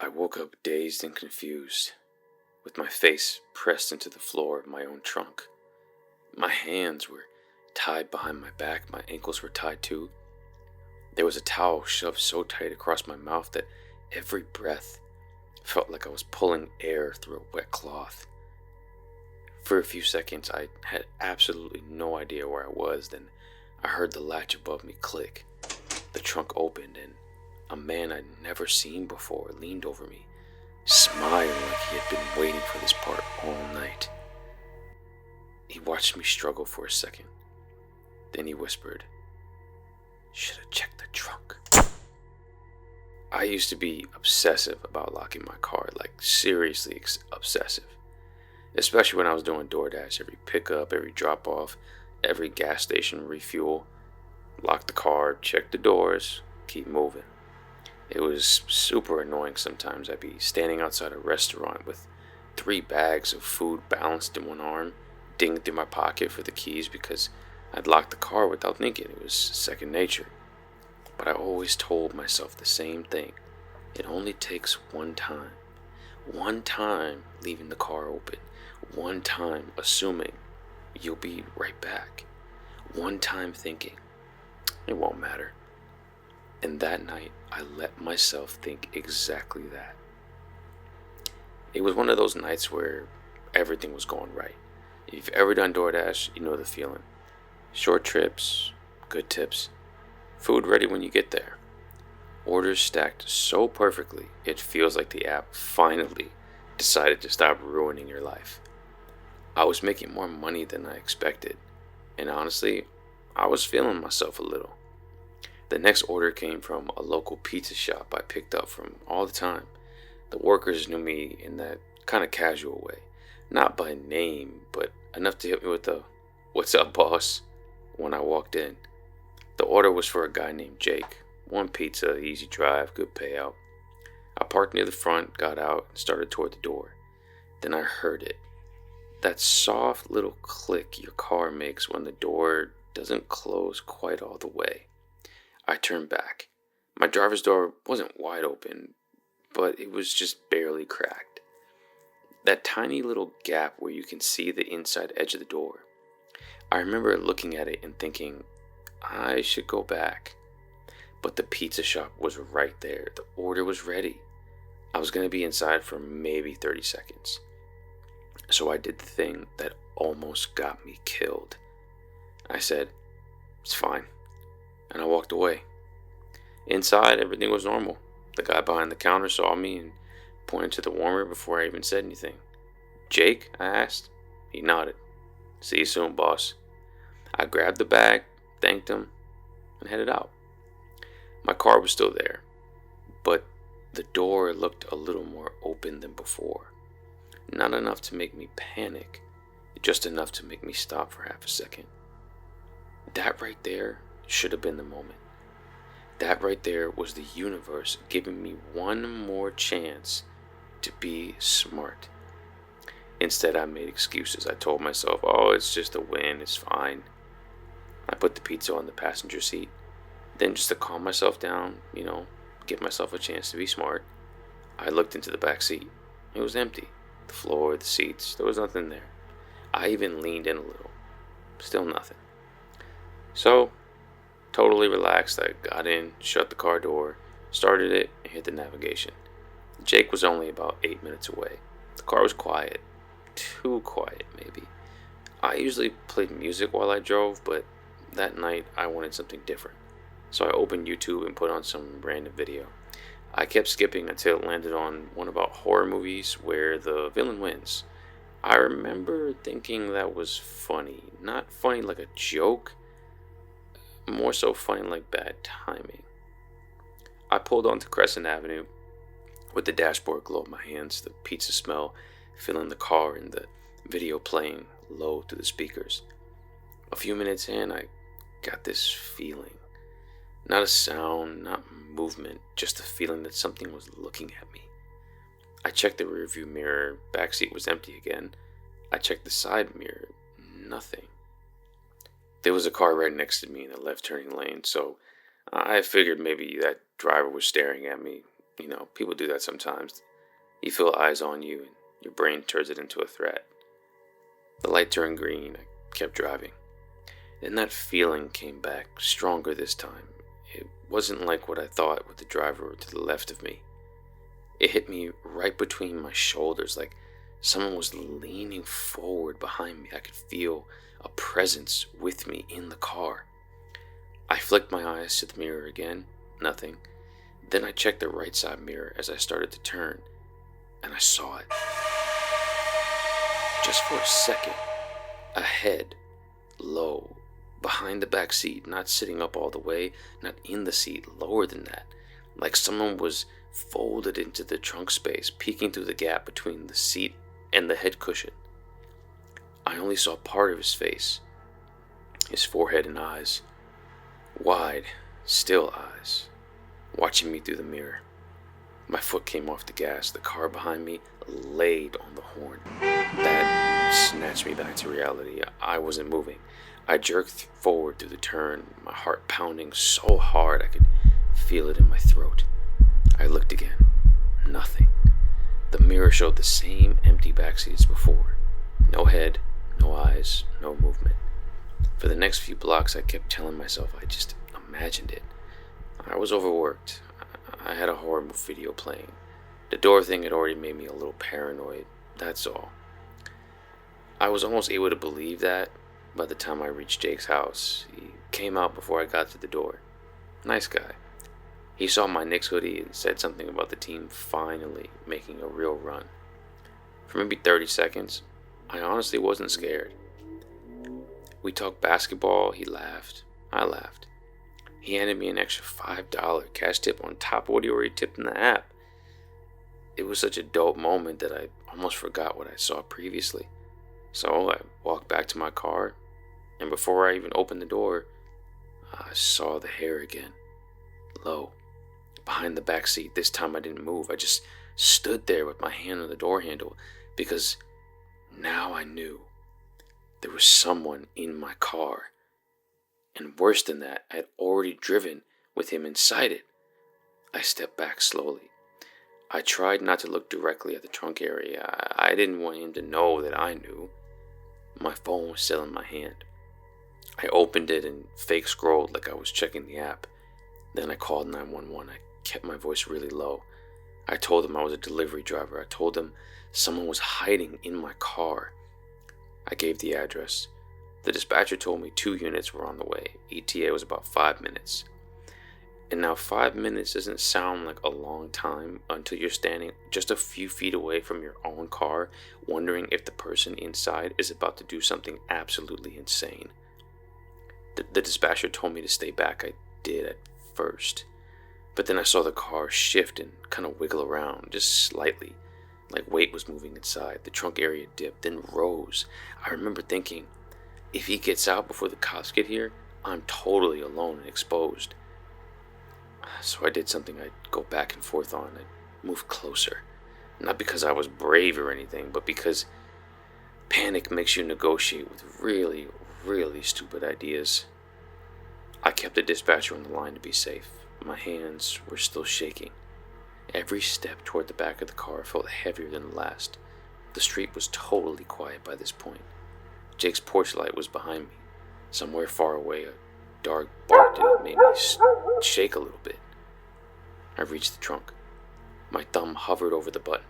I woke up dazed and confused, with my face pressed into the floor of my own trunk. My hands were tied behind my back, my ankles were tied too. There was a towel shoved so tight across my mouth that every breath felt like I was pulling air through a wet cloth. For a few seconds, I had absolutely no idea where I was. Then I heard the latch above me click. The trunk opened, and a man I'd never seen before leaned over me, smiling like he had been waiting for this part all night. He watched me struggle for a second. Then he whispered, "Should have checked the trunk." I used to be obsessive about locking my car, like seriously obsessive. Especially when I was doing DoorDash, every pickup, every drop off, every gas station refuel. Lock the car, check the doors, keep moving. It was super annoying sometimes. I'd be standing outside a restaurant with 3 bags of food balanced in one arm, digging through my pocket for the keys because I'd locked the car without thinking. It was second nature. But I always told myself the same thing. It only takes one time. One time leaving the car open. One time assuming you'll be right back. One time thinking, it won't matter. And that night, I let myself think exactly that. It was one of those nights where everything was going right. If you've ever done DoorDash, you know the feeling. Short trips, good tips, food ready when you get there. Orders stacked so perfectly, it feels like the app finally decided to stop ruining your life. I was making more money than I expected, and honestly, I was feeling myself a little. The next order came from a local pizza shop I picked up from all the time. The workers knew me in that kind of casual way, not by name, but enough to hit me with a "What's up, boss?" when I walked in. The order was for a guy named Jake. 1 pizza, easy drive, good payout. I parked near the front, got out, and started toward the door. Then I heard it. That soft little click your car makes when the door doesn't close quite all the way. I turned back. My driver's door wasn't wide open, but it was just barely cracked. That tiny little gap where you can see the inside edge of the door. I remember looking at it and thinking, I should go back. But the pizza shop was right there. The order was ready. I was going to be inside for maybe 30 seconds. So I did the thing that almost got me killed. I said, "It's fine." And I walked away. Inside, everything was normal. The guy behind the counter saw me and pointed to the warmer before I even said anything. "Jake?" I asked. He nodded. "See you soon, boss." I grabbed the bag, thanked him, and headed out. My car was still there, but the door looked a little more open than before. Not enough to make me panic, just enough to make me stop for half a second. That right there should have been the moment. That right there was the universe giving me one more chance to be smart. Instead, I made excuses. I told myself, "Oh, it's just a win, it's fine." I put the pizza on the passenger seat. Then, just to calm myself down, give myself a chance to be smart, I looked into the back seat. It was empty. The floor, the seats, there was nothing there. I even leaned in a little. Still nothing. So, totally relaxed, I got in, shut the car door, started it, and hit the navigation. Jake was only about 8 minutes away. The car was quiet. Too quiet, maybe. I usually played music while I drove, but that night I wanted something different. So I opened YouTube and put on some random video. I kept skipping until it landed on one about horror movies where the villain wins. I remember thinking that was funny. Not funny like a joke, more so funny like bad timing. I pulled onto Crescent Avenue with the dashboard glow in my hands, the pizza smell filling the car, and the video playing low through the speakers. A few minutes in, I got this feeling. Not a sound, not movement, just the feeling that something was looking at me. I checked the rearview mirror, backseat was empty again. I checked the side mirror, nothing. There was a car right next to me in the left turning lane, so I figured maybe that driver was staring at me. People do that sometimes. You feel eyes on you and your brain turns it into a threat. The light turned green. I kept driving. Then that feeling came back, stronger this time. It wasn't like what I thought with the driver to the left of me. It hit me right between my shoulders, like someone was leaning forward behind me. I could feel a presence with me in the car. I flicked my eyes to the mirror again. Nothing. Then I checked the right side mirror as I started to turn, and I saw it. Just for a second, a head, low, behind the back seat, not sitting up all the way, not in the seat, lower than that, like someone was folded into the trunk space, peeking through the gap between the seat and the head cushion. I only saw part of his face, his forehead and eyes, wide, still eyes, watching me through the mirror. My foot came off the gas. The car behind me laid on the horn. That snatched me back to reality. I wasn't moving. I jerked forward through the turn, my heart pounding so hard I could feel it in my throat. I looked again. Nothing. The mirror showed the same empty backseat as before. No head, no eyes, no movement. For the next few blocks, I kept telling myself I just imagined it. I was overworked. I had a horror video playing. The door thing had already made me a little paranoid. That's all. I was almost able to believe that by the time I reached Jake's house. He came out before I got to the door. Nice guy. He saw my Knicks hoodie and said something about the team finally making a real run. For maybe 30 seconds, I honestly wasn't scared. We talked basketball. He laughed. I laughed. He handed me an extra $5 cash tip on top of what he already tipped in the app. It was such a dope moment that I almost forgot what I saw previously. So I walked back to my car, and before I even opened the door, I saw the hair again, low, behind the back seat. This time I didn't move. I just stood there with my hand on the door handle, because now I knew there was someone in my car. And worse than that, I had already driven with him inside it. I stepped back slowly. I tried not to look directly at the trunk area. I didn't want him to know that I knew. My phone was still in my hand. I opened it and fake scrolled like I was checking the app. Then I called 911. I kept my voice really low. I told them I was a delivery driver. I told them someone was hiding in my car. I gave the address. The dispatcher told me 2 units were on the way. ETA was about 5 minutes. And now 5 minutes doesn't sound like a long time until you're standing just a few feet away from your own car, wondering if the person inside is about to do something absolutely insane. The dispatcher told me to stay back. I did at first. But then I saw the car shift and kind of wiggle around, just slightly, like weight was moving inside. The trunk area dipped, then rose. I remember thinking, if he gets out before the cops get here, I'm totally alone and exposed. So I did something I'd go back and forth on. I moved closer. Not because I was brave or anything, but because panic makes you negotiate with really, really stupid ideas. I kept the dispatcher on the line to be safe. My hands were still shaking. Every step toward the back of the car felt heavier than the last. The street was totally quiet by this point. Jake's porch light was behind me. Somewhere far away, a dog barked and it made me shake a little bit. I reached the trunk. My thumb hovered over the button.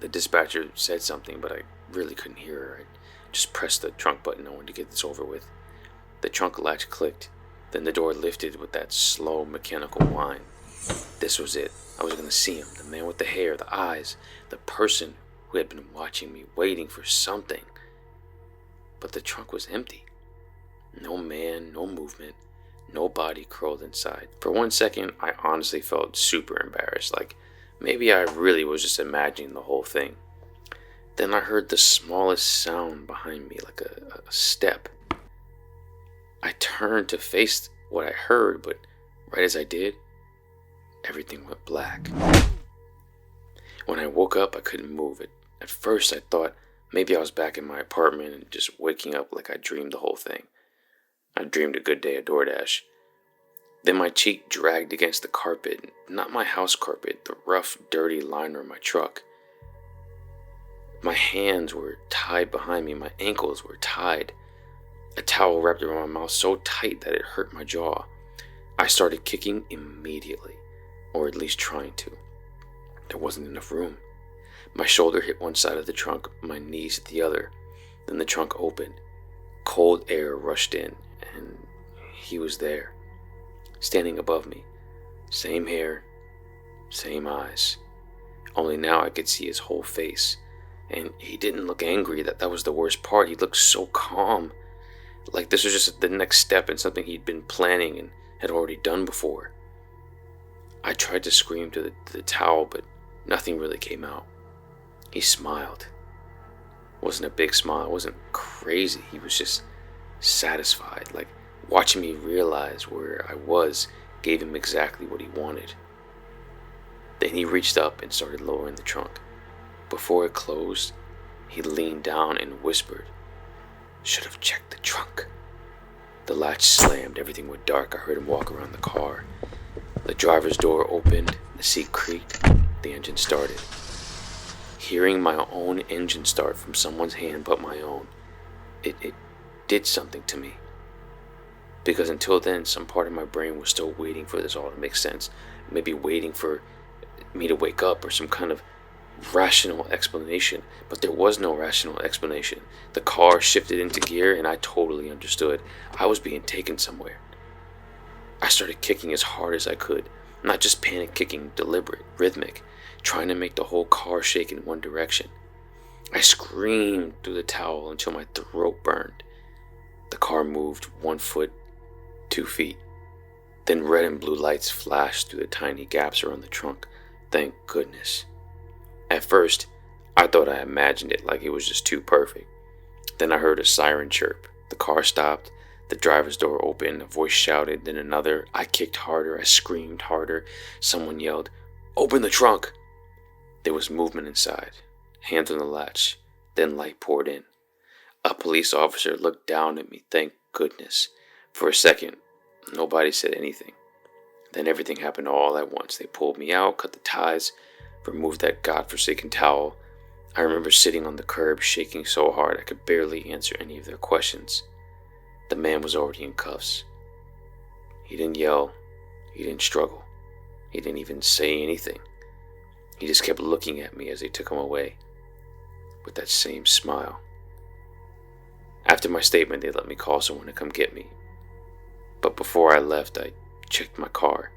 The dispatcher said something, but I really couldn't hear her. I just pressed the trunk button. I wanted to get this over with. The trunk latch clicked. Then the door lifted with that slow mechanical whine. This was it. I was going to see him. The man with the hair, the eyes, the person who had been watching me, waiting for something. But the trunk was empty. No man, no movement, no body curled inside. For 1 second, I honestly felt super embarrassed, like maybe I really was just imagining the whole thing. Then I heard the smallest sound behind me, like a step. I turned to face what I heard, but right as I did, everything went black. When I woke up, I couldn't move. At first, I thought maybe I was back in my apartment and just waking up like I dreamed the whole thing. I dreamed a good day at DoorDash. Then my cheek dragged against the carpet, not my house carpet, the rough, dirty liner of my truck. My hands were tied behind me, my ankles were tied. A towel wrapped around my mouth so tight that it hurt my jaw. I started kicking immediately, or at least trying to. There wasn't enough room. My shoulder hit one side of the trunk, my knees hit the other. Then the trunk opened. Cold air rushed in, and he was there, standing above me. Same hair, same eyes. Only now I could see his whole face. And he didn't look angry. That was the worst part. He looked so calm. Like this was just the next step in something he'd been planning and had already done before. I tried to scream to the towel, but nothing really came out. He smiled. It wasn't a big smile. It wasn't crazy. He was just satisfied. Like watching me realize where I was gave him exactly what he wanted. Then he reached up and started lowering the trunk. Before it closed, he leaned down and whispered, "Should have checked the trunk." The latch slammed, everything went dark. I heard him walk around the car. The driver's door opened, the seat creaked, the engine started. Hearing my own engine start from someone's hand but my own, it did something to me. Because until then, some part of my brain was still waiting for this all to make sense. Maybe waiting for me to wake up or some kind of rational explanation, but there was no rational explanation. The car shifted into gear and I totally understood. I was being taken somewhere. I started kicking as hard as I could, not just panic kicking, deliberate, rhythmic, trying to make the whole car shake in one direction. I screamed through the towel until my throat burned. The car moved 1 foot, 2 feet. Then red and blue lights flashed through the tiny gaps around the trunk. Thank goodness. At first, I thought I imagined it, like it was just too perfect. Then I heard a siren chirp. The car stopped. The driver's door opened. A voice shouted, then another. I kicked harder. I screamed harder. Someone yelled, "Open the trunk!" There was movement inside. Hands on the latch. Then light poured in. A police officer looked down at me, thank goodness. For a second, nobody said anything. Then everything happened all at once. They pulled me out, cut the ties, removed that godforsaken towel. I remember sitting on the curb, shaking so hard I could barely answer any of their questions. The man was already in cuffs. He didn't yell. He didn't struggle. He didn't even say anything. He just kept looking at me as they took him away, with that same smile. After my statement, they let me call someone to come get me. But before I left, I checked my car.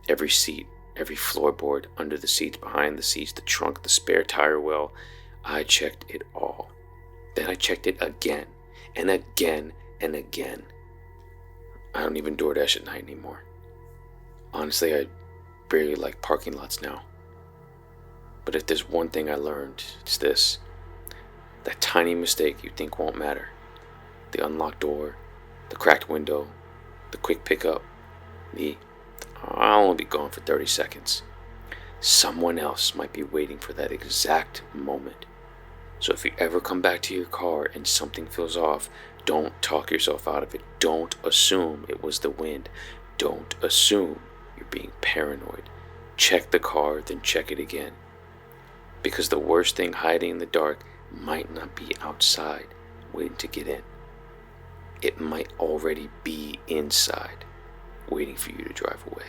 Every seat, every floorboard, under the seats, behind the seats, the trunk, the spare tire well. I checked it all. Then I checked it again, and again, and again. I don't even DoorDash at night anymore. Honestly, I barely like parking lots now. But if there's one thing I learned, it's this. That tiny mistake you think won't matter. The unlocked door, the cracked window, the quick pickup, I'll only be gone for 30 seconds. Someone else might be waiting for that exact moment. So if you ever come back to your car and something feels off, don't talk yourself out of it. Don't assume it was the wind. Don't assume you're being paranoid. Check the car, then check it again. Because the worst thing hiding in the dark might not be outside waiting to get in. It might already be inside waiting for you to drive away.